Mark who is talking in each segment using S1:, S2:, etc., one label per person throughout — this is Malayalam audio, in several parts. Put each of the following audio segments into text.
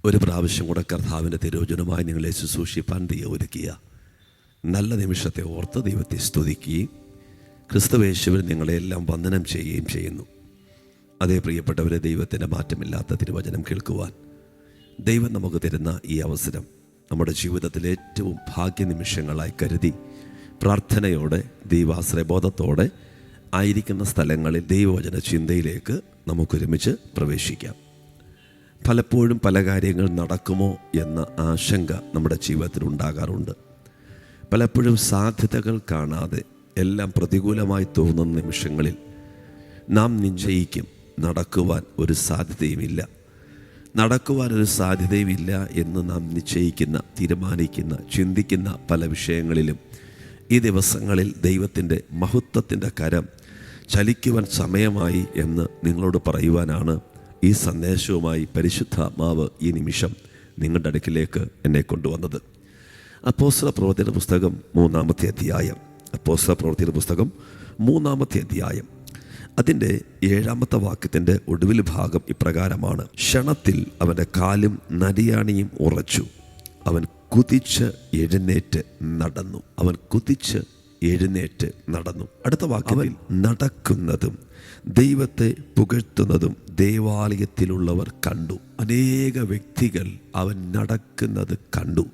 S1: ഒരു പ്രാവശ്യം കൂടെ കർത്താവിൻ്റെ തിരുവചനമായി നിങ്ങളെ ശുശ്രൂഷിപ്പാൻ ദൈവം ഒരുക്കിയ നല്ല നിമിഷത്തെ ഓർത്ത് ദൈവത്തെ സ്തുതിക്കുകയും ക്രിസ്തുവേശുവിൽ നിങ്ങളെല്ലാം വന്ദനം ചെയ്യുകയും ചെയ്യുന്നു. അതേ പ്രിയപ്പെട്ടവരെ, ദൈവത്തിൻ്റെ മാറ്റമില്ലാത്ത തിരുവചനം കേൾക്കുവാൻ ദൈവം നമുക്ക് തരുന്ന ഈ അവസരം നമ്മുടെ ജീവിതത്തിലെ ഏറ്റവും ഭാഗ്യനിമിഷങ്ങളായി കരുതി പ്രാർത്ഥനയോടെ ദൈവാശ്രയബോധത്തോടെ ആയിരിക്കുന്ന സ്ഥലങ്ങളിൽ ദൈവവചന ചിന്തയിലേക്ക് നമുക്കൊരുമിച്ച് പ്രവേശിക്കാം. പലപ്പോഴും പല കാര്യങ്ങൾ നടക്കുമോ എന്ന ആശങ്ക നമ്മുടെ ജീവിതത്തിൽ ഉണ്ടാകാറുണ്ട്. പലപ്പോഴും സാധ്യതകൾ കാണാതെ എല്ലാം പ്രതികൂലമായി തോന്നുന്ന നിമിഷങ്ങളിൽ നാം നിശ്ചയിക്കും നടക്കുവാൻ ഒരു സാധ്യതയുമില്ല എന്ന് നാം നിശ്ചയിക്കുന്ന, തീരുമാനിക്കുന്ന, ചിന്തിക്കുന്ന പല വിഷയങ്ങളിലും ഈ ദിവസങ്ങളിൽ ദൈവത്തിൻ്റെ മഹത്വത്തിൻ്റെ കരം ചലിക്കുവാൻ സമയമായി എന്ന് നിങ്ങളോട് പറയുവാനാണ് ഈ സന്ദേശവുമായി പരിശുദ്ധാത്മാവ് ഈ നിമിഷം നിങ്ങളുടെ അടുക്കിലേക്ക് എന്നെ കൊണ്ടുവന്നത്. അപ്പോസ്തല പ്രവൃത്തിയുടെ പുസ്തകം 3-ാമത്തെ അധ്യായം. അപ്പോസ്തല പ്രവൃത്തിയുടെ പുസ്തകം 3-ാമത്തെ അധ്യായം അതിൻ്റെ 7-ാമത്തെ വാക്യത്തിൻ്റെ ഒടുവിൽ ഭാഗം ഇപ്രകാരമാണ്: ക്ഷണത്തിൽ അവൻ്റെ കാലും നരിയാണിയും ഉറച്ചു, അവൻ കുതിച്ച് എഴുന്നേറ്റ് നടന്നു. അടുത്ത വാക്യത്തിൽ നടക്കുന്നതും ദൈവത്തെ പുകഴ്ത്തുന്നതും ദേവാലയത്തിലുള്ളവർ കണ്ടു. അനേക വ്യക്തികൾ അവൻ നടക്കുന്നത് കണ്ടു.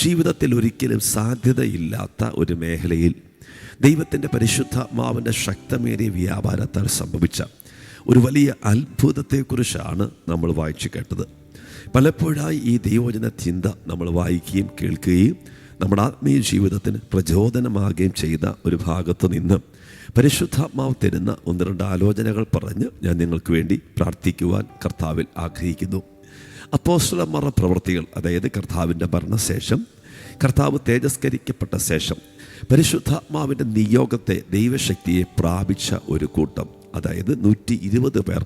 S1: ജീവിതത്തിൽ ഒരിക്കലും സാധ്യതയില്ലാത്ത ഒരു മേഖലയിൽ ദൈവത്തിൻ്റെ പരിശുദ്ധാത്മാവിൻ്റെ ശക്തമേറിയ വ്യാപാരത്താൽ സംഭവിച്ച ഒരു വലിയ അത്ഭുതത്തെക്കുറിച്ചാണ് നമ്മൾ വായിച്ചു കേട്ടത്. പലപ്പോഴായി ഈ ദൈവവചന ചിന്ത നമ്മൾ വായിക്കുകയും കേൾക്കുകയും നമ്മുടെ ആത്മീയ ജീവിതത്തിന് പ്രചോദനമാകുകയും ചെയ്ത ഒരു ഭാഗത്ത് നിന്ന് പരിശുദ്ധാത്മാവ് തരുന്ന 1-2 ആലോചനകൾ പറഞ്ഞ് ഞാൻ നിങ്ങൾക്ക് വേണ്ടി പ്രാർത്ഥിക്കുവാൻ കർത്താവിൽ ആഗ്രഹിക്കുന്നു. അപ്പോസ്തലന്മാരുടെ പ്രവൃത്തികൾ, അതായത് കർത്താവിൻ്റെ മരണശേഷം, കർത്താവ് തേജസ്കരിക്കപ്പെട്ട ശേഷം പരിശുദ്ധാത്മാവിൻ്റെ നിയോഗത്തെ, ദൈവശക്തിയെ പ്രാപിച്ച ഒരു കൂട്ടം, അതായത് 120 പേർ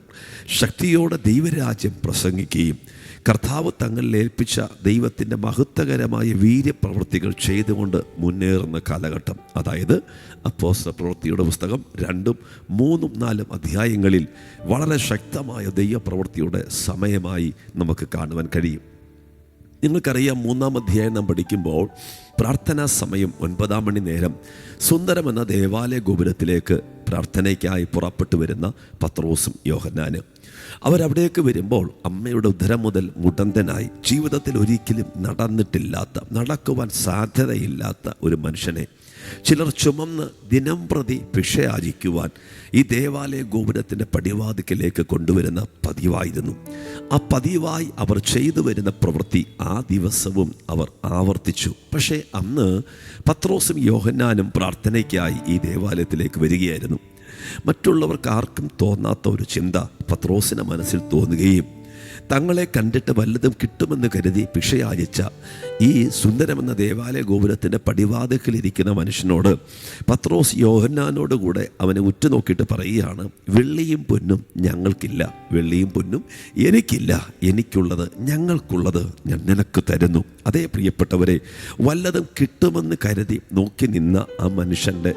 S1: ശക്തിയോടെ ദൈവരാജ്യം പ്രസംഗിക്കുകയും കർത്താവ് തങ്ങളിൽ ഏൽപ്പിച്ച ദൈവത്തിൻ്റെ മഹത്വകരമായ വീര്യപ്രവൃത്തികൾ ചെയ്തുകൊണ്ട് മുന്നേറുന്ന കാലഘട്ടം, അതായത് അപ്പോസ്തല പ്രവൃത്തിയുടെ പുസ്തകം 2, 3, 4 അധ്യായങ്ങളിൽ വളരെ ശക്തമായ ദൈവപ്രവൃത്തിയുടെ സമയമായി നമുക്ക് കാണുവാൻ കഴിയും. നിങ്ങൾക്കറിയാം, 3-ാം അധ്യായം നാം പഠിക്കുമ്പോൾ പ്രാർത്ഥനാ സമയം 9-ാം മണി നേരം സുന്ദരമെന്ന ദേവാലയ ഗോപുരത്തിലേക്ക് പ്രാർത്ഥനയ്ക്കായി പുറപ്പെട്ടു വരുന്ന പത്രോസും യോഹന്നാനും അവരവിടേക്ക് വരുമ്പോൾ അമ്മയുടെ ഉദരം മുതൽ മുടന്തനായി, ജീവിതത്തിൽ ഒരിക്കലും നടക്കുവാൻ സാധ്യതയില്ലാത്ത ഒരു മനുഷ്യനെ ചിലർ ചുമന്ന് ദിനം പ്രതി ഭിക്ഷയാചിക്കുവാൻ ഈ ദേവാലയ ഗോപുരത്തിൻ്റെ പടിവാതിക്കലേക്ക് കൊണ്ടുവരുന്ന പതിവായിരുന്നു. ആ പതിവായി അവർ ചെയ്തു വരുന്ന പ്രവൃത്തി ആ ദിവസവും അവർ ആവർത്തിച്ചു. പക്ഷേ അന്ന് പത്രോസും യോഹന്നാനും പ്രാർത്ഥനയ്ക്കായി ഈ ദേവാലയത്തിലേക്ക് വരികയായിരുന്നു. മറ്റുള്ളവർക്ക് ആർക്കും തോന്നാത്ത ഒരു ചിന്ത പത്രോസിൻ്റെ മനസ്സിൽ തോന്നുകയും തങ്ങളെ കണ്ടിട്ട് വല്ലതും കിട്ടുമെന്ന് കരുതി ഭിക്ഷയാചിച്ച ഈ സുന്ദരമെന്ന ദേവാലയ ഗോപുരത്തിൻ്റെ പടിവാതിക്കലിരിക്കുന്ന മനുഷ്യനോട് പത്രോസ് യോഹന്നാനോടുകൂടെ അവനെ ഉറ്റുനോക്കിയിട്ട് പറയുകയാണ്: വെള്ളിയും പൊന്നും ഞങ്ങൾക്കില്ല, വെള്ളിയും പൊന്നും എനിക്കില്ല, എനിക്കുള്ളത് ഞങ്ങൾക്കുള്ളത് ഞാൻ നിനക്ക് തരുന്നു. അതേ പ്രിയപ്പെട്ടവരെ, വല്ലതും കിട്ടുമെന്ന് കരുതി നോക്കി നിന്ന ആ മനുഷ്യൻ്റെ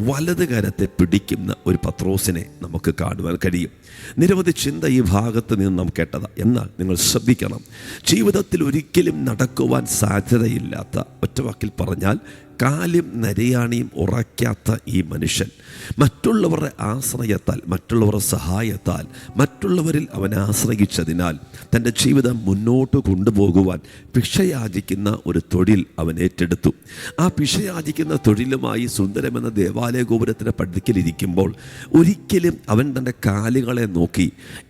S1: വലത് കരത്തെ പിടിക്കുന്ന ഒരു പത്രോസിനെ നമുക്ക് കാണുവാൻ കഴിയും. നിരവധി ചിന്ത ഈ ഭാഗത്ത് നിന്ന് നാം കേട്ടത്. എന്നാൽ നിങ്ങൾ ശ്രദ്ധിക്കണം, ജീവിതത്തിൽ ഒരിക്കലും നടക്കുവാൻ സാധ്യതയില്ലാത്ത, ഒറ്റവാക്കിൽ പറഞ്ഞാൽ കാലും നരയാണിയും ഉറയ്ക്കാത്ത ഈ മനുഷ്യൻ മറ്റുള്ളവരുടെ ആശ്രയത്താൽ, മറ്റുള്ളവരുടെ സഹായത്താൽ, മറ്റുള്ളവരിൽ അവൻ ആശ്രയിച്ചതിനാൽ തൻ്റെ ജീവിതം മുന്നോട്ട് കൊണ്ടുപോകുവാൻ ഭിക്ഷയാചിക്കുന്ന ഒരു തൊഴിൽ അവൻ ഏറ്റെടുത്തു. ആ ഭിക്ഷയാചിക്കുന്ന തൊഴിലുമായി സുന്ദരമെന്ന ദേവാലയ ഗോപുരത്തിൻ്റെ പടിക്കലിരിക്കുമ്പോൾ ഒരിക്കലും അവൻ തൻ്റെ കാലുകളെ നോക്കി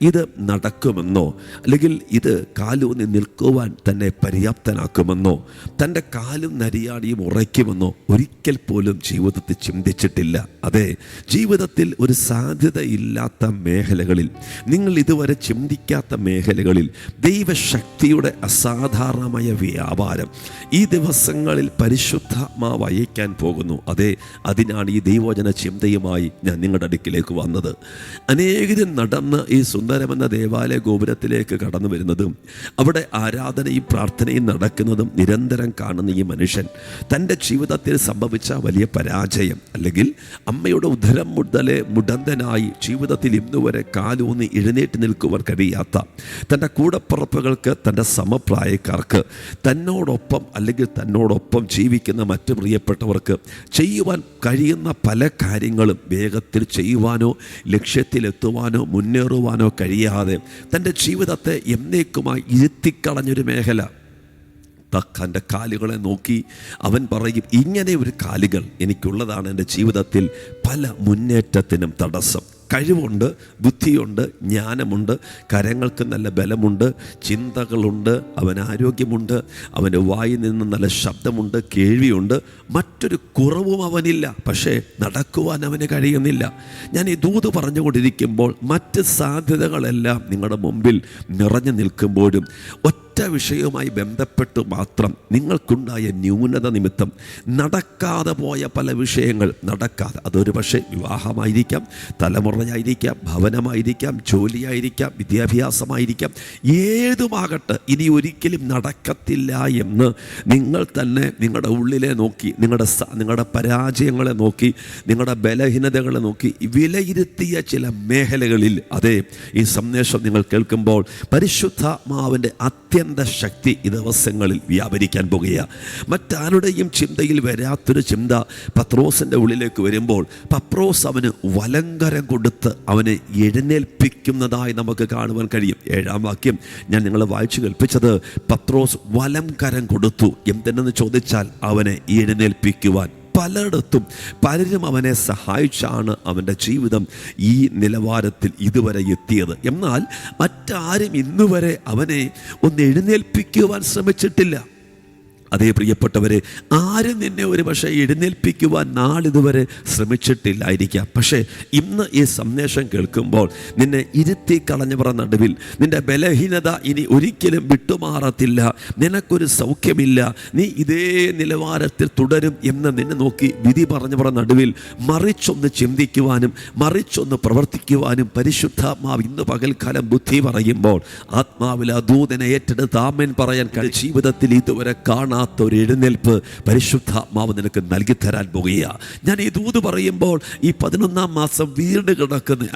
S1: ഇത് നടക്കുമെന്നോ, അല്ലെങ്കിൽ ഇത് കാലൂന്നി നിൽക്കുവാൻ തന്നെ പര്യാപ്തനാക്കുമെന്നോ, തൻ്റെ കാലും നരിയാണിയും ഉറയ്ക്കുമെന്നോ ഒരിക്കൽ പോലും ജീവിതത്തിൽ ചിന്തിച്ചിട്ടില്ല. അതെ, ജീവിതത്തിൽ ഒരു സാധ്യതയില്ലാത്ത മേഖലകളിൽ, നിങ്ങൾ ഇതുവരെ ചിന്തിക്കാത്ത മേഖലകളിൽ ദൈവശക്തിയുടെ അസാധാരണമായ വ്യാപാരം ഈ ദിവസങ്ങളിൽ പരിശുദ്ധാത്മാവ് അയക്കാൻ പോകുന്നു. അതെ, അതിനാണ് ഈ ദൈവവചന ചിന്തയുമായി ഞാൻ നിങ്ങളുടെ അടുക്കിലേക്ക് വന്നത്. അനേകരും നടന്ന് ഈ സുന്ദരമെന്ന ദേവാലയ ഗോപുരത്തിലേക്ക് കടന്നു വരുന്നതും അവിടെ ആരാധനയും പ്രാർത്ഥനയും നടക്കുന്നതും നിരന്തരം കാണുന്ന ഈ മനുഷ്യൻ തൻ്റെ ജീവിതം ജീവിതത്തിൽ സംഭവിച്ച വലിയ പരാജയം, അല്ലെങ്കിൽ അമ്മയുടെ ഉദരം മുതലേ മുടന്തനായി ജീവിതത്തിൽ ഇന്നുവരെ കാലൂന്നി എഴുന്നേറ്റ് നിൽക്കുവാൻ കഴിയാത്ത തൻ്റെ കൂടപ്പുറപ്പുകൾക്ക്, തൻ്റെ സമപ്രായക്കാർക്ക്, തന്നോടൊപ്പം അല്ലെങ്കിൽ തന്നോടൊപ്പം ജീവിക്കുന്ന മറ്റു പ്രിയപ്പെട്ടവർക്ക് ചെയ്യുവാൻ കഴിയുന്ന പല കാര്യങ്ങളും വേഗത്തിൽ ചെയ്യുവാനോ ലക്ഷ്യത്തിലെത്തുവാനോ മുന്നേറുവാനോ കഴിയാതെ തൻ്റെ ജീവിതത്തെ എന്നേക്കുമായി ഇരുത്തിക്കളഞ്ഞൊരു മേഖല. തൻ്റെ കാലുകളെ നോക്കി അവൻ പറയും, ഇങ്ങനെ ഒരു കാലുകൾ എനിക്കുള്ളതാണ് എൻ്റെ ജീവിതത്തിൽ പല മുന്നേറ്റത്തിനും തടസ്സം. കഴിവുണ്ട്, ബുദ്ധിയുണ്ട്, ജ്ഞാനമുണ്ട്, കരങ്ങൾക്ക് നല്ല ബലമുണ്ട്, ചിന്തകളുണ്ട്, അവന് ആരോഗ്യമുണ്ട്, അവൻ്റെ വായിൽ നിന്ന് നല്ല ശബ്ദമുണ്ട്, കേൾവിയുണ്ട്, മറ്റൊരു കുറവും അവനില്ല. പക്ഷേ നടക്കുവാൻ അവന് കഴിയുന്നില്ല. ഞാൻ ഈ ദൂത് പറഞ്ഞുകൊണ്ടിരിക്കുമ്പോൾ മറ്റ് സാധ്യതകളെല്ലാം നിങ്ങളുടെ മുമ്പിൽ നിറഞ്ഞു നിൽക്കുമ്പോഴും ഒറ്റ വിഷയവുമായി ബന്ധപ്പെട്ട് മാത്രം നിങ്ങൾക്കുണ്ടായ ന്യൂനത നിമിത്തം നടക്കാതെ പോയ പല വിഷയങ്ങൾ നടക്കാതെ, അതൊരു പക്ഷേ വിവാഹമായിരിക്കാം, തലമുറയായിരിക്കാം, ഭവനമായിരിക്കാം, ജോലിയായിരിക്കാം, വിദ്യാഭ്യാസമായിരിക്കാം, ഏതുമാകട്ടെ ഇനി നടക്കത്തില്ല എന്ന് നിങ്ങൾ തന്നെ നിങ്ങളുടെ ഉള്ളിലെ നോക്കി, നിങ്ങളുടെ പരാജയങ്ങളെ നോക്കി, നിങ്ങളുടെ ബലഹീനതകളെ നോക്കി വിലയിരുത്തിയ ചില മേഖലകളിൽ അതേ ഈ സന്ദേശം നിങ്ങൾ കേൾക്കുമ്പോൾ പരിശുദ്ധാത്മാവിൻ്റെ അത്യന്ത ശക്തി ഈ ദിവസങ്ങളിൽ വ്യാപരിക്കാൻ പോകുകയാണ്. മറ്റാരുടെയും ചിന്തയിൽ വരാത്തൊരു ചിന്ത പത്രോസിൻ്റെ ഉള്ളിലേക്ക് വരുമ്പോൾ പത്രോസ് അവന് വലങ്കരം കൊടുത്ത് അവനെ എഴുന്നേൽപ്പിക്കുന്നതായി നമുക്ക് കാണുവാൻ കഴിയും. 7-ാം വാക്യം ഞാൻ നിങ്ങളെ വായിച്ചു കേൾപ്പിച്ചത്, പത്രോസ് വലം കരം കൊടുത്തു. എന്തെന്ന് ചോദിച്ചാൽ അവനെ എഴുന്നേൽപ്പിക്കുവാൻ. പലയിടത്തും പലരും അവനെ സഹായിച്ചാണ് അവൻ്റെ ജീവിതം ഈ നിലവാരത്തിൽ ഇതുവരെ എത്തിയത്. എന്നാൽ മറ്റാരും ഇന്നുവരെ അവനെ ഒന്ന് എഴുന്നേൽപ്പിക്കുവാൻ ശ്രമിച്ചിട്ടില്ല. അതേ പ്രിയപ്പെട്ടവരെ, ആരും നിന്നെ ഒരു പക്ഷേ എഴുന്നേൽപ്പിക്കുവാൻ നാളിതുവരെ ശ്രമിച്ചിട്ടില്ലായിരിക്കാം. പക്ഷേ ഇന്ന് ഈ സന്ദേശം കേൾക്കുമ്പോൾ നിന്നെ ഇരുത്തി കളഞ്ഞവർ നടുവിൽ നിന്റെ ബലഹീനത ഇനി ഒരിക്കലും വിട്ടുമാറത്തില്ല, നിനക്കൊരു സൗഖ്യമില്ല, നീ ഇതേ നിലവാരത്തിൽ തുടരും എന്ന് നിന്നെ നോക്കി വിധി പറഞ്ഞവർ നടുവിൽ മറിച്ചൊന്ന് ചിന്തിക്കുവാനും മറിച്ചൊന്ന് പ്രവർത്തിക്കുവാനും പരിശുദ്ധാത്മാവ് ഇന്ന് പകൽക്കാലം ബുദ്ധി പറയുമ്പോൾ ആത്മാവിൽ ആ ദൂതനെ ഏറ്റെടുത്ത് ആമേൻ പറയാൻ ജീവിതത്തിൽ ഇതുവരെ കാണാൻ ഒരു എഴുന്നേൽപ്പ് പരിശുദ്ധാത്മാവ് നിനക്ക് നൽകി തരാൻ പോകുകയാണ്. ഞാൻ ഈ ദൂത് പറയുമ്പോൾ ഈ 11-ാം മാസം വീട് കിടക്കുന്ന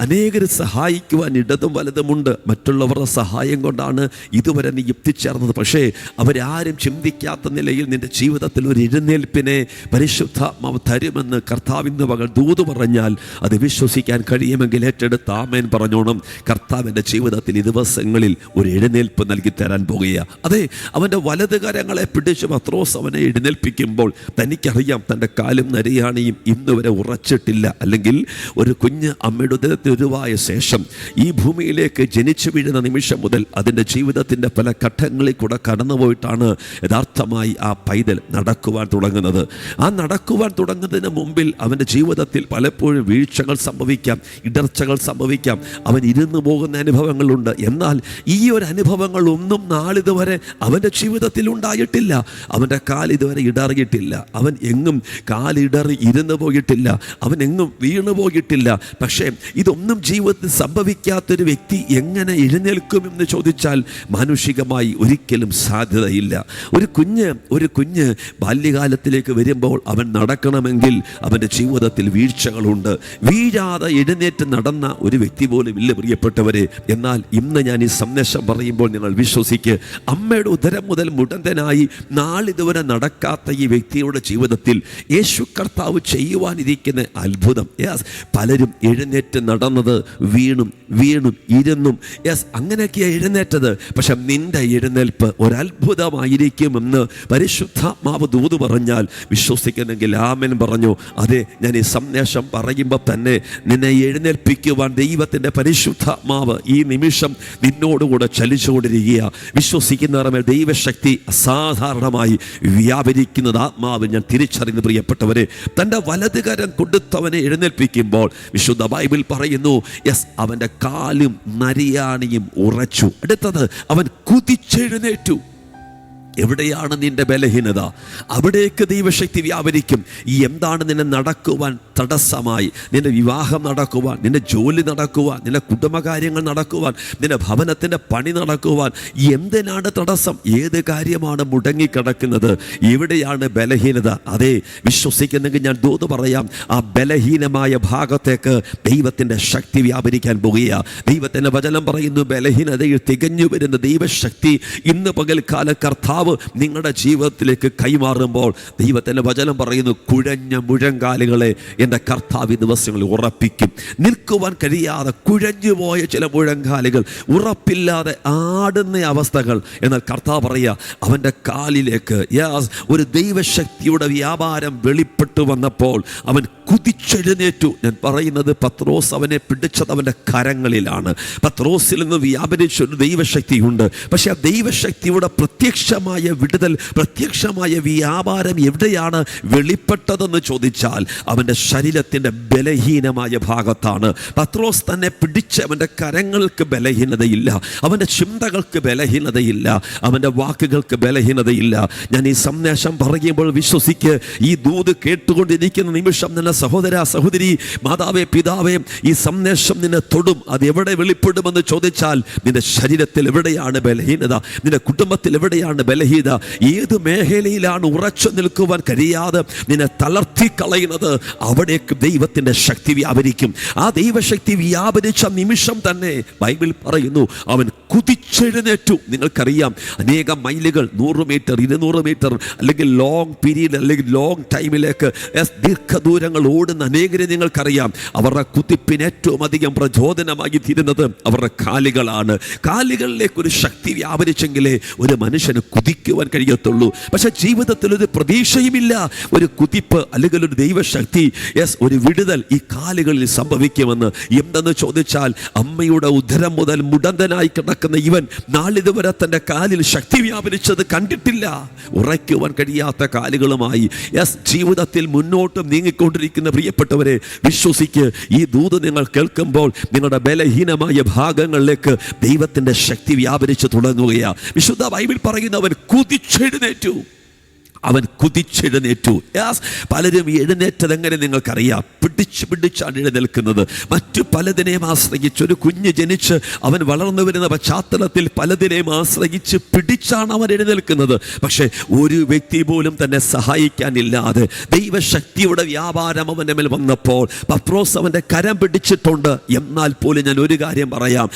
S1: അനേകർ സഹായിക്കുവാൻ ഇടതും വലതുമുണ്ട്. മറ്റുള്ളവരുടെ സഹായം കൊണ്ടാണ് ഇതുവരെ നീ എത്തിച്ചേർന്നത്. പക്ഷേ അവരാരും ചിന്തിക്കാത്ത നിലയിൽ നിന്റെ ജീവിതത്തിൽ ഒരു എഴുന്നേൽപ്പിനെ പരിശുദ്ധാത്മാവ് തരുമെന്ന് കർത്താവിൻ്റെ പകൽ ദൂത് പറഞ്ഞാൽ അത് വിശ്വസിക്കാൻ കഴിയുമെങ്കിൽ ഏറ്റെടുത്ത് ആമേൻ പറഞ്ഞോണം. കർത്താവിൻ്റെ ജീവിതത്തിൽ ഈ ദിവസങ്ങളിൽ ഒരു എഴുന്നേൽപ്പ് നൽകി തരാൻ പോകുകയാണ്. അതെ, അവൻ്റെ വലത് കരങ്ങളെ പിടിച്ച് പത്രോസ് അവനെ എഴുന്നേൽപ്പിക്കുമ്പോൾ തനിക്കറിയാം തൻ്റെ കാലും നരയാണിയും ഇന്നുവരെ ഉറച്ചിട്ടില്ല. അല്ലെങ്കിൽ ഒരു കുഞ്ഞ് അമ്മയുടെ ഉദരത്തിൽ ഉരുവായ ശേഷം ഈ ഭൂമിയിലേക്ക് ജനിച്ചു വീഴുന്ന നിമിഷം മുതൽ അതിൻ്റെ ജീവിതത്തിൻ്റെ പല ഘട്ടങ്ങളിൽ കൂടെ കടന്നുപോയിട്ടാണ് യഥാർത്ഥമായി ആ പൈതൽ നടക്കുവാൻ തുടങ്ങുന്നത്. ആ നടക്കുവാൻ തുടങ്ങുന്നതിന് മുമ്പിൽ അവൻ്റെ ജീവിതത്തിൽ പലപ്പോഴും വീഴ്ചകൾ സംഭവിക്കാം, ഇടർച്ചകൾ സംഭവിക്കാം, അവൻ ഇരുന്നു പോകുന്ന അനുഭവങ്ങളുണ്ട്. എന്നാൽ ഈ ഒരു അനുഭവങ്ങളൊന്നും നാളിതുവരെ അവൻ്റെ ജീവിതത്തിൽ ഉണ്ടായിട്ടില്ല. അവൻ്റെ കാലിതുവരെ ഇടറിയിട്ടില്ല, അവൻ എങ്ങും കാലിടറി ഇരുന്നു പോയിട്ടില്ല, അവൻ എങ്ങും വീണു പോയിട്ടില്ല. പക്ഷേ ഇതൊന്നും ജീവിതത്തിൽ സംഭവിക്കാത്തൊരു വ്യക്തി എങ്ങനെ എഴുന്നേൽക്കുമെന്ന് ചോദിച്ചാൽ മാനുഷികമായി ഒരിക്കലും സാധ്യതയില്ല. ഒരു കുഞ്ഞ് ബാല്യകാലത്തിലേക്ക് വരുമ്പോൾ അവൻ നടക്കണമെങ്കിൽ അവൻ്റെ ജീവിതത്തിൽ വീഴ്ചകളുണ്ട്. വീഴാതെ എഴുന്നേറ്റ് നടന്ന ഒരു വ്യക്തി പോലും ഇല്ല പ്രിയപ്പെട്ടവരെ. എന്നാൽ ഇന്ന് ഞാൻ ഈ സന്ദേശം പറയുമ്പോൾ നിങ്ങൾ വിശ്വസിക്ക്, അമ്മയുടെ ഉദരം മുതൽ മുടന്തനായി നാളിതുവരെ നടക്കാത്ത ഈ വ്യക്തിയുടെ ജീവിതത്തിൽ യേശു കർത്താവ് ചെയ്യുവാനിരിക്കുന്ന അത്ഭുതം. പലരും എഴുന്നേറ്റ് നടന്നത് വീണും ഇരുന്നും അങ്ങനെയൊക്കെയാണ് എഴുന്നേറ്റത്. പക്ഷെ നിന്റെ എഴുന്നേൽപ്പ് ഒരത്ഭുതമായിരിക്കുമെന്ന് പരിശുദ്ധാത്മാവ് ദൂത് പറഞ്ഞാൽ വിശ്വസിക്കുന്നെങ്കിൽ ആമേൻ പറഞ്ഞു. അതെ, ഞാൻ ഈ സന്ദേശം പറയുമ്പോൾ തന്നെ നിന്നെ എഴുന്നേൽപ്പിക്കുവാൻ ദൈവത്തിൻ്റെ പരിശുദ്ധാത്മാവ് ഈ നിമിഷം നിന്നോടുകൂടെ ചലിച്ചുകൊണ്ടിരിക്കുക. വിശ്വസിക്കുന്നവരുടെ മേൽ ദൈവശക്തി അസാധാരണമായി വ്യാപരിക്കുന്നത് ആത്മാവിൽ ഞാൻ തിരിച്ചറിയുന്നു പ്രിയപ്പെട്ടവരെ. തൻ്റെ വലതുകരം കൊടുത്തവനെ എഴുന്നേൽപ്പിക്കുമ്പോൾ വിശുദ്ധ ബൈബിൾ പറയുന്നു, അവൻ്റെ കാലും നരിയാണിയും ഉറച്ചു. അടുത്തത് അവൻ കുതിച്ചെഴുന്നേറ്റു. എവിടെയാണ് നിന്റെ ബലഹീനത, അവിടേക്ക് ദൈവശക്തി വ്യാപരിക്കും. എന്താണ് നിന്നെ നടക്കുവാൻ തടസ്സമായി? നിന്റെ വിവാഹം നടക്കുവാൻ, നിന്റെ ജോലി നടക്കുവാൻ, നിന്റെ കുടുംബകാര്യങ്ങൾ നടക്കുവാൻ, നിന്റെ ഭവനത്തിൻ്റെ പണി നടക്കുവാൻ എന്തിനാണ് തടസ്സം? ഏത് കാര്യമാണ് മുടങ്ങിക്കിടക്കുന്നത്? എവിടെയാണ് ബലഹീനത? അതെ, വിശ്വസിക്കുന്നെങ്കിൽ ഞാൻ ദൂത് പറയാം, ആ ബലഹീനമായ ഭാഗത്തേക്ക് ദൈവത്തിൻ്റെ ശക്തി വ്യാപരിക്കാൻ പോകുക. ദൈവത്തിൻ്റെ വചനം പറയുന്നു, ബലഹീനതയിൽ തികഞ്ഞു വരുന്ന ദൈവശക്തി ഇന്ന് പകൽക്കാല കർത്താവ് നിങ്ങളുടെ ജീവിതത്തിലേക്ക് കൈമാറുമ്പോൾ ദൈവത്തിൻ്റെ വചനം പറയുന്നു, കുഴഞ്ഞ മുഴങ്കാലുകളെ എൻ്റെ കർത്താവ് ദിവസങ്ങളിൽ ഉറപ്പിക്കും. നിൽക്കുവാൻ കഴിയാതെ കുഴഞ്ഞുപോയ ചില മുഴങ്കാലുകൾ, ഉറപ്പില്ലാതെ ആടുന്ന അവസ്ഥകൾ, എന്നാൽ കർത്താവ് പറയുക, അവൻ്റെ കാലിലേക്ക് ഒരു ദൈവശക്തിയുടെ വ്യാപാരം വെളിപ്പെട്ടു വന്നപ്പോൾ അവൻ കുതിച്ചെഴുന്നേറ്റു. ഞാൻ പറയുന്നത്, പത്രോസ് അവനെ പിടിച്ചത് അവൻ്റെ കരങ്ങളിലാണ്. പത്രോസിൽ നിന്ന് വ്യാപരിച്ചൊരു ദൈവശക്തിയുണ്ട്. പക്ഷെ ആ ദൈവശക്തിയുടെ പ്രത്യക്ഷമായ വിടുതൽ, പ്രത്യക്ഷമായ വ്യാപാരം എവിടെയാണ് വെളിപ്പെട്ടതെന്ന് ചോദിച്ചാൽ അവൻ്റെ ശരീരത്തിൻ്റെ ബലഹീനമായ ഭാഗത്താണ്. പത്രോസ് തന്നെ പിടിച്ച് അവൻ്റെ കരങ്ങൾക്ക് ബലഹീനതയില്ല, അവൻ്റെ ചിന്തകൾക്ക് ബലഹീനതയില്ല, അവൻ്റെ വാക്കുകൾക്ക് ബലഹീനതയില്ല. ഞാൻ ഈ സന്ദേശം പറയുമ്പോൾ വിശ്വസിക്ക്, ഈ ദൂത് കേട്ടുകൊണ്ടിരിക്കുന്ന നിമിഷം തന്നെ സഹോദര, സഹോദരി, മാതാവേ, പിതാവേ, ഈ സന്ദേശം നിന്നെ തൊടും. അത് എവിടെ വെളിപ്പെടുമെന്ന് ചോദിച്ചാൽ നിന്റെ ശരീരത്തിൽ എവിടെയാണ് ബലഹീനത, നിന്റെ കുടുംബത്തിൽ എവിടെയാണ് ബലഹീനത, ഏത് മേഖലയിലാണ് ഉറച്ചു നിൽക്കുവാൻ കഴിയാതെ നിന്നെ തളർത്തി കളയുന്നത്, അവിടേക്ക് ദൈവത്തിൻ്റെ ശക്തി വ്യാപരിക്കും. ആ ദൈവശക്തി വ്യാപരിച്ച നിമിഷം തന്നെ ബൈബിൾ പറയുന്നു, അവൻ കുതിച്ചെഴുന്നേറ്റു. നിങ്ങൾക്കറിയാം, അനേകം മൈലുകൾ, 100 മീറ്റർ, 200 മീറ്റർ, അല്ലെങ്കിൽ ലോങ് പീരീഡ്, അല്ലെങ്കിൽ ലോങ് ടൈമിലേക്ക് ദീർഘദൂരങ്ങൾ ഓടുന്ന അനേകരെ നിങ്ങൾക്കറിയാം. അവരുടെ കുതിപ്പിന് ഏറ്റവും അധികം പ്രചോദനമായി തീരുന്നത് അവരുടെ കാലുകളാണ്. കാലുകളിലേക്ക് ഒരു ശക്തി വ്യാപരിച്ചെങ്കിലേ ഒരു മനുഷ്യന് കുതിക്കുവാൻ കഴിയത്തുള്ളൂ. പക്ഷെ ജീവിതത്തിൽ ഒരു പ്രതീക്ഷയുമില്ല, ഒരു കുതിപ്പ് അല്ലെങ്കിൽ ഒരു ദൈവശക്തി, ഒരു വിടുതൽ ഈ കാലുകളിൽ സംഭവിക്കുമെന്ന്. എന്തെന്ന് ചോദിച്ചാൽ, അമ്മയുടെ ഉദരം മുതൽ മുടന്തനായി കിടക്കുന്ന ഇവൻ നാളിതുവരെ തൻ്റെ കാലിൽ ശക്തി വ്യാപരിച്ചത് കണ്ടിട്ടില്ല. ഉറയ്ക്കുവാൻ കഴിയാത്ത കാലുകളുമായി ജീവിതത്തിൽ മുന്നോട്ട് നീങ്ങിക്കൊണ്ടിരിക്കുന്ന പ്രിയപ്പെട്ടവരെ, വിശ്വസിക്ക്, ഈ ദൂത് നിങ്ങൾ കേൾക്കുമ്പോൾ നിങ്ങളുടെ ബലഹീനമായ ഭാഗങ്ങളിലേക്ക് ദൈവത്തിൻ്റെ ശക്തി വ്യാപരിച്ചു തുടങ്ങുകയാണ്. വിശുദ്ധ ബൈബിൾ പറയുന്നു, അവൻ കുതിച്ചെഴുന്നേറ്റു. അവൻ കുതിച്ചെഴുന്നേറ്റു. പലരും എഴുന്നേറ്റത് എങ്ങനെ നിങ്ങൾക്കറിയാം? പിടിച്ചാണ് എഴുന്നേൽക്കുന്നത്. മറ്റു പലതിനെയും ആശ്രയിച്ച്, ഒരു കുഞ്ഞ് ജനിച്ച് അവൻ വളർന്നു വരുന്ന പശ്ചാത്തലത്തിൽ പലതിനെയും ആശ്രയിച്ച് പിടിച്ചാണ് അവൻ എഴുന്നേൽക്കുന്നത്. പക്ഷേ ഒരു വ്യക്തി പോലും തന്നെ സഹായിക്കാനില്ലാതെ ദൈവശക്തിയുടെ വ്യാപാരം അവൻ്റെ മേൽ വന്നപ്പോൾ പത്രോസ് അവൻ്റെ കരം പിടിച്ചിട്ടുണ്ട്. എന്നാൽ പോലും ഞാൻ ഒരു കാര്യം പറയാം,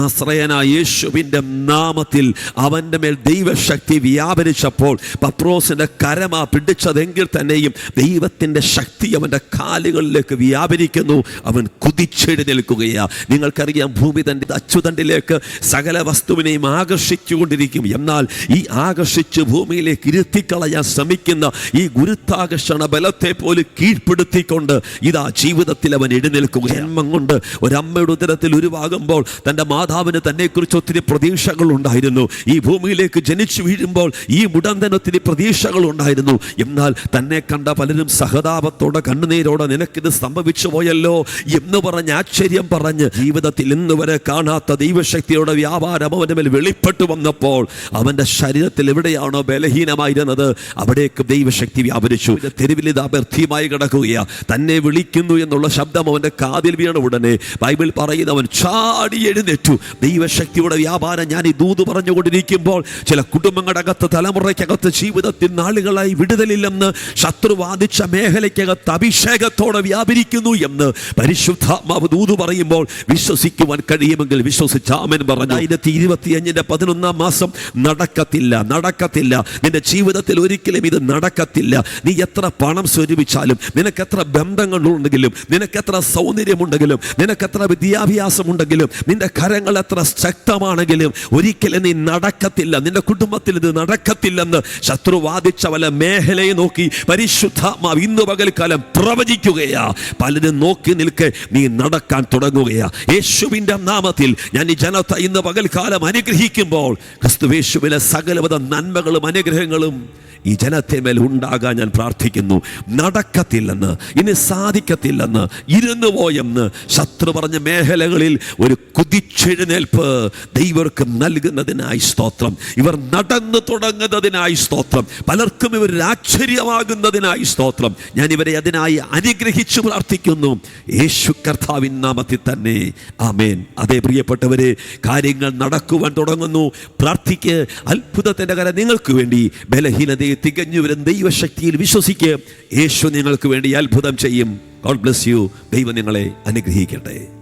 S1: നസ്രയനായ യേശുവിൻ്റെ നാമത്തിൽ അവൻ്റെ മേൽ ദൈവശക്തി വ്യാപരിച്ചപ്പോൾ പത്രോസിൻ്റെ കരമാ പിടിച്ചതെങ്കിൽ തന്നെയും ദൈവത്തിൻ്റെ ശക്തി അവൻ്റെ കാലുകളിലേക്ക് വ്യാപരിക്കുന്നു. അവൻ കുതിച്ചെഴുന്നേൽക്കുകയാ. നിങ്ങൾക്കറിയാം, ഭൂമി തൻ്റെ അച്ചുതണ്ടിലേക്ക് സകല വസ്തുവിനെയും ആകർഷിച്ചുകൊണ്ടിരിക്കും. എന്നാൽ ഈ ആകർഷിച്ച് ഭൂമിയിലേക്ക് ഇരുത്തിക്കളയാൻ ശ്രമിക്കുന്ന ഈ ഗുരുത്വാകർഷണ ബലത്തെ പോലും കീഴ്പ്പെടുത്തിക്കൊണ്ട് ഇതാ ജീവിതത്തിൽ അവൻ എഴുന്നേൽക്കുക. ജന്മം കൊണ്ട് ഒരമ്മയുടെ ഉദരത്തിൽ ഉരുവാകുമ്പോൾ തൻ്റെ മാതാവിന് തന്നെക്കുറിച്ച് ഒത്തിരി പ്രതീക്ഷകൾ ഉണ്ടായിരുന്നു. ഈ ഭൂമിയിലേക്ക് ജനിച്ചു വീഴുമ്പോൾ ഈ മുടന്തനൊത്തിരി പ്രതീക്ഷകൾ ഉണ്ടായിരുന്നു. എന്നാൽ തന്നെ കണ്ട പലരും സഹതാപത്തോടെ, കണ്ണുനീരോടെ, നിനക്കിത് സംഭവിച്ചു പോയല്ലോ എന്ന് പറഞ്ഞ് ആശ്ചര്യം പറഞ്ഞ് ജീവിതത്തിൽ ഇന്ന് വരെ കാണാത്ത ദൈവശക്തിയുടെ വ്യാപാരം അവൻ്റെ മേൽ വെളിപ്പെട്ടു വന്നപ്പോൾ അവൻ്റെ ശരീരത്തിൽ എവിടെയാണോ ബലഹീനമായിരുന്നത് അവിടേക്ക് ദൈവശക്തി വ്യാപരിച്ചു. തെരുവിൽ ഇത് അഭ്യർത്ഥിയുമായി കിടക്കുകയാ. തന്നെ വിളിക്കുന്നു എന്നുള്ള ശബ്ദം അവൻ്റെ കാതിൽ വീണ ഉടനെ ബൈബിൾ പറയുന്ന അവൻ ചാടി എഴുന്നേറ്റു. ദൈവശക്തിയുടെ വ്യാപാരം ഞാൻ ഈ ദൂത് പറഞ്ഞുകൊണ്ടിരിക്കുമ്പോൾ ചില കുടുംബങ്ങളുടെ അകത്ത്, തലമുറയ്ക്കകത്ത്, ജീവിതത്തിൽ നാളുകളായി വിടുതലില്ലെന്ന് ശത്രു വാദിച്ച മേഖലയ്ക്കകത്ത് അഭിഷേകത്തോടെ വ്യാപരിക്കുന്നു എന്ന് പരിശുദ്ധാത്മാവ് ദൂത് പറയുമ്പോൾ വിശ്വസിക്കുവാൻ കഴിയുമെങ്കിൽ വിശ്വസിച്ച് ആമേൻ പറഞ്ഞു. 2025 11-ാം മാസം നടക്കത്തില്ല. നിന്റെ ജീവിതത്തിൽ ഒരിക്കലും ഇത് നടക്കത്തില്ല. നീ എത്ര പണം സ്വരൂപിച്ചാലും, നിനക്കെത്ര ബന്ധങ്ങളുണ്ടെങ്കിലും, നിനക്കെത്ര സൗന്ദര്യമുണ്ടെങ്കിലും, നിനക്കെത്ര വിദ്യാഭ്യാസമുണ്ടെങ്കിലും, നിന്റെ കരങ്ങൾ എത്ര ശക്തമാണെങ്കിലും ഒരിക്കലും നീ നടക്കത്തില്ല. നിന്റെ കുടുംബത്തിൽ ഇത് നടക്കത്തില്ലെന്ന് ശത്രു വാദിച്ച വല്ല മേഖലയെ നോക്കി പരിശുദ്ധാത്മാവ് ഇന്ന് പകൽക്കാലം പ്രവചിക്കുകയാ. പലരും നോക്കി നിൽക്കെ നീ നടക്കാൻ തുടങ്ങുകയാ. യേശുവിൻ്റെ നാമത്തിൽ ഞാൻ ഈ ജനത ഇന്ന് പകൽക്കാലം അനുഗ്രഹിക്കുമ്പോൾ ക്രിസ്തുവേശുവിലെ സകലവിധ നന്മകളും അനുഗ്രഹങ്ങളും ഈ ജനത്തെ മേൽ ഉണ്ടാകാൻ ഞാൻ പ്രാർത്ഥിക്കുന്നു. നടക്കത്തില്ലെന്ന്, ഇനി സാധിക്കത്തില്ലെന്ന്, ഇരുന്നു പോയെന്ന് ശത്രു പറഞ്ഞ മേഖലകളിൽ ഒരു കുതിച്ചെഴുന്നേൽപ്പ് ദൈവർക്ക് നൽകുന്നതിനായി സ്തോത്രം. ഇവർ നടന്നു തുടങ്ങുന്നതിനായി സ്തോത്രം. പലർക്കും ഇവർ ആശ്ചര്യമാകുന്നതിനായി സ്തോത്രം. ഞാൻ ഇവരെ അതിനായി അനുഗ്രഹിച്ചു പ്രാർത്ഥിക്കുന്നു, യേശു കർത്താവിൻ നാമത്തിൽ തന്നെ. ആമേൻ. അതേ പ്രിയപ്പെട്ടവരെ, കാര്യങ്ങൾ നടക്കുവാൻ തുടങ്ങുന്നു. പ്രാർത്ഥിക്ക്. അത്ഭുതത്തിൻ്റെ കരം നിങ്ങൾക്ക് വേണ്ടി. ബലഹീനതയെ തികഞ്ഞു വരും ദൈവശക്തിയിൽ വിശ്വസിക്കുക. യേശു നിങ്ങൾക്ക് വേണ്ടി അത്ഭുതം ചെയ്യും. God bless you. ദൈവം നിങ്ങളെ അനുഗ്രഹിക്കട്ടെ.